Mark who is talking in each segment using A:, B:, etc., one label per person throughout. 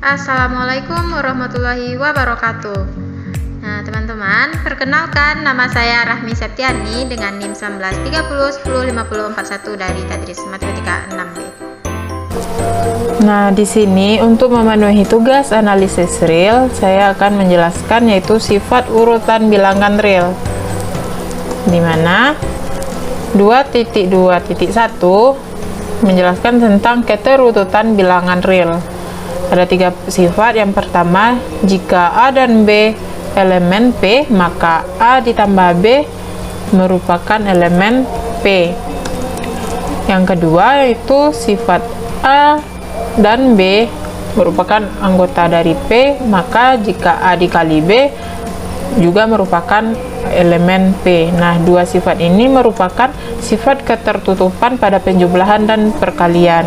A: Assalamualaikum warahmatullahi wabarakatuh. Nah, teman-teman, perkenalkan nama saya Rahmi Septiani dengan NIM 1930105041 dari Tadris Matematika 6B.
B: Nah, di sini untuk memenuhi tugas analisis real, saya akan menjelaskan yaitu sifat urutan bilangan real. Di mana 2.2.1 menjelaskan tentang keterututan bilangan real. Ada 3 sifat. Yang pertama, jika A dan B elemen P, maka A ditambah B merupakan elemen P. Yang kedua yaitu sifat A dan B merupakan anggota dari P, maka jika A dikali B juga merupakan elemen P. Nah, 2 sifat ini merupakan sifat ketertutupan pada penjumlahan dan perkalian.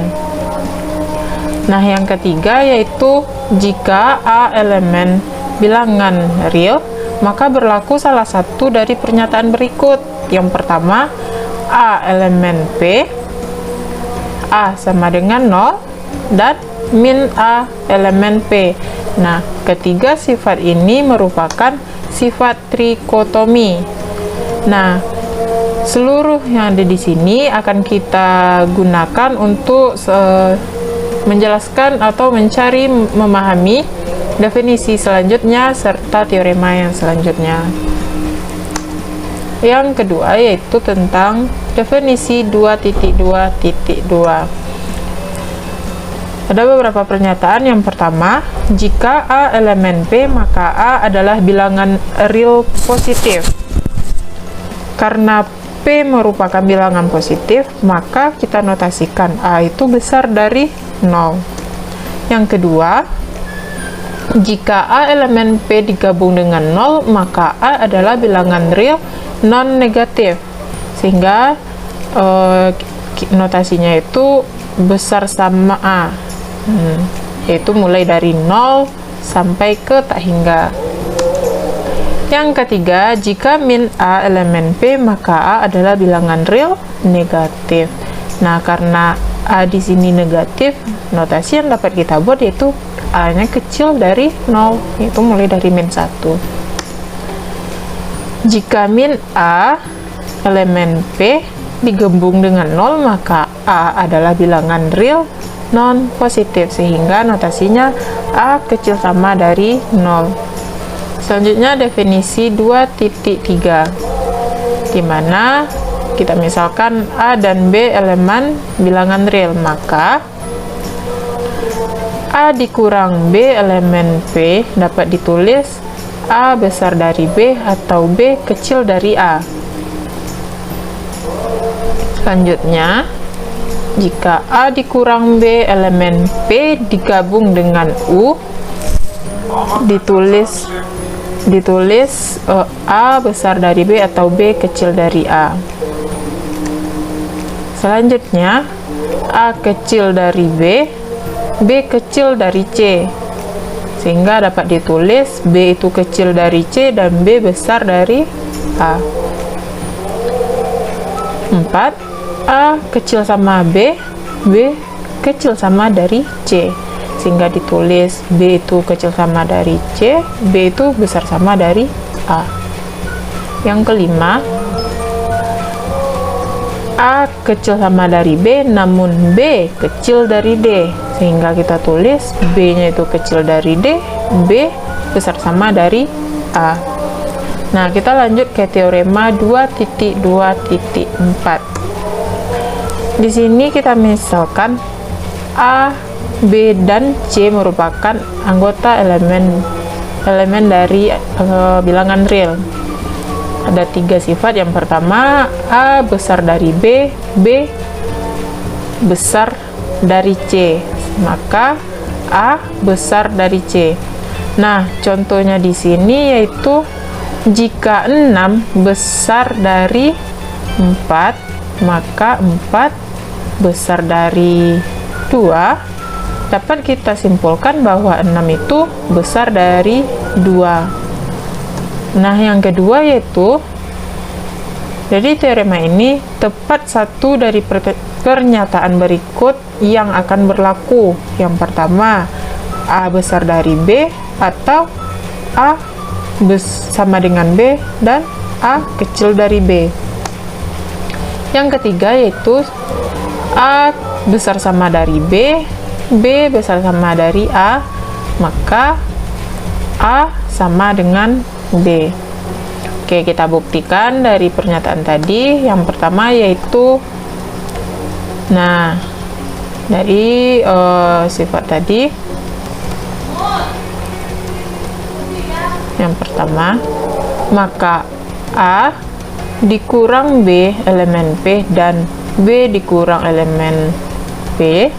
B: Nah, yang ketiga yaitu jika A elemen bilangan real, maka berlaku salah satu dari pernyataan berikut. Yang pertama, A elemen P, A sama dengan 0, dan min A elemen P. Nah, ketiga sifat ini merupakan sifat trikotomi. Nah, seluruh yang ada di sini akan kita gunakan untuk menjelaskan atau mencari memahami definisi selanjutnya serta teorema yang selanjutnya. Yang kedua yaitu tentang definisi 2.2.2. Ada beberapa pernyataan. Yang pertama, jika A elemen P, maka A adalah bilangan real positif. Karena P merupakan bilangan positif, maka kita notasikan A itu besar dari 0. Yang kedua, jika A elemen P digabung dengan 0, maka A adalah bilangan real non-negatif, sehingga notasinya itu besar sama A, yaitu mulai dari 0 sampai ke tak hingga. Yang ketiga, jika min A elemen P, maka A adalah bilangan real negatif. Nah, karena A di sini negatif, notasi yang dapat kita buat yaitu A-nya kecil dari 0, yaitu mulai dari min 1. Jika min A elemen P digabung dengan 0, maka A adalah bilangan real non positif, sehingga notasinya A kecil sama dari 0. Selanjutnya definisi 2.3, di mana kita misalkan A dan B elemen bilangan real, maka A dikurang B elemen P dapat ditulis A besar dari B atau B kecil dari A. Selanjutnya, jika A dikurang B elemen P digabung dengan U, ditulis A besar dari B atau B kecil dari A. Selanjutnya, A kecil dari B, B kecil dari C, sehingga dapat ditulis B itu kecil dari C dan B besar dari A. 4. A kecil sama B, B kecil sama dari C, sehingga ditulis B itu kecil sama dari C, B itu besar sama dari A. Yang kelima, A kecil sama dari B, namun B kecil dari D, sehingga kita tulis B-nya itu kecil dari D, B besar sama dari A. Nah, kita lanjut ke teorema 2.2.4. Di sini kita misalkan A, B, dan C merupakan anggota elemen dari bilangan real. Ada 3 sifat. Yang pertama, A besar dari B, B besar dari C, maka A besar dari C. Nah, contohnya di sini yaitu jika 6 besar dari 4, maka 4 besar dari 2, dapat kita simpulkan bahwa 6 itu besar dari 2. Nah, yang kedua yaitu, jadi teorema ini tepat satu dari pernyataan berikut yang akan berlaku. Yang pertama, A besar dari B atau A sama dengan B dan A kecil dari B. Yang ketiga yaitu A besar sama dari B, B besar sama dari A, maka A sama dengan B. Oke, kita buktikan dari pernyataan tadi. Yang pertama yaitu, nah, dari sifat tadi, yang pertama, maka A dikurang B elemen P dan B dikurang elemen P.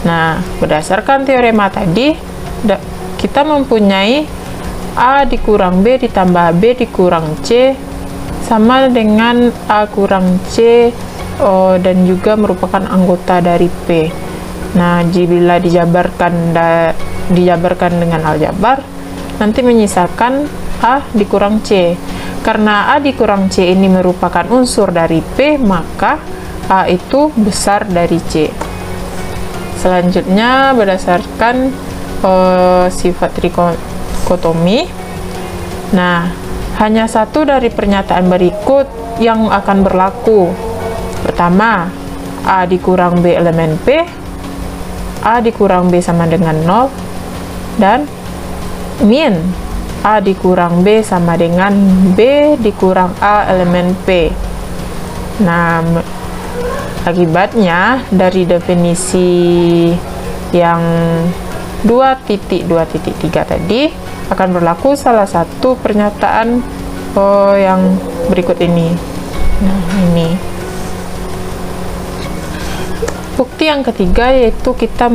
B: Nah, berdasarkan teorema tadi, kita mempunyai A dikurang B ditambah B dikurang C sama dengan A kurang C dan juga merupakan anggota dari P. Nah, bila dijabarkan dengan aljabar, nanti menyisakan A dikurang C. Karena A dikurang C ini merupakan unsur dari P, maka A itu besar dari C. Selanjutnya, berdasarkan sifat trikotomi, nah, hanya satu dari pernyataan berikut yang akan berlaku. Pertama, A dikurang B elemen P, A dikurang B sama dengan 0, dan min A dikurang B sama dengan B dikurang A elemen P. Nah, akibatnya dari definisi yang 2.2.3 tadi akan berlaku salah satu pernyataan yang berikut ini. Nah, ini. Bukti yang ketiga yaitu kita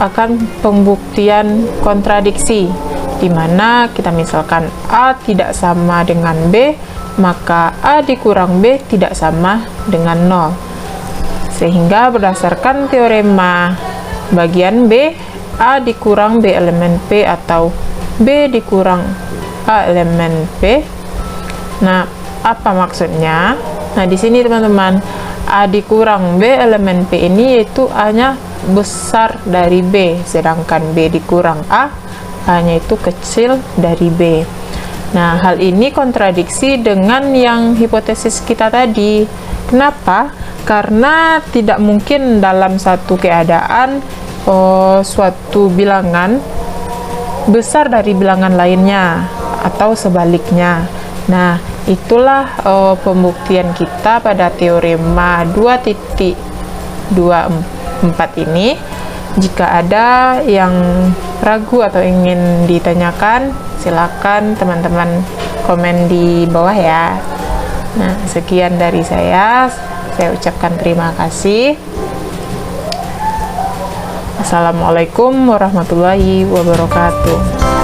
B: akan pembuktian kontradiksi, di mana kita misalkan A tidak sama dengan B, maka A dikurang B tidak sama dengan 0. Sehingga berdasarkan teorema bagian B, A dikurang B elemen P atau B dikurang A elemen P. Nah, apa maksudnya? Nah, di sini teman-teman, A dikurang B elemen P ini yaitu A-nya besar dari B, sedangkan B dikurang A-nya itu kecil dari B. Nah, hal ini kontradiksi dengan yang hipotesis kita tadi. Kenapa? Karena tidak mungkin dalam satu keadaan suatu bilangan besar dari bilangan lainnya atau sebaliknya. Nah, itulah pembuktian kita pada teorema 2.24 ini. Jika ada yang ragu atau ingin ditanyakan, silakan teman-teman komen di bawah ya. Nah, sekian dari saya ucapkan terima kasih. Assalamualaikum warahmatullahi wabarakatuh.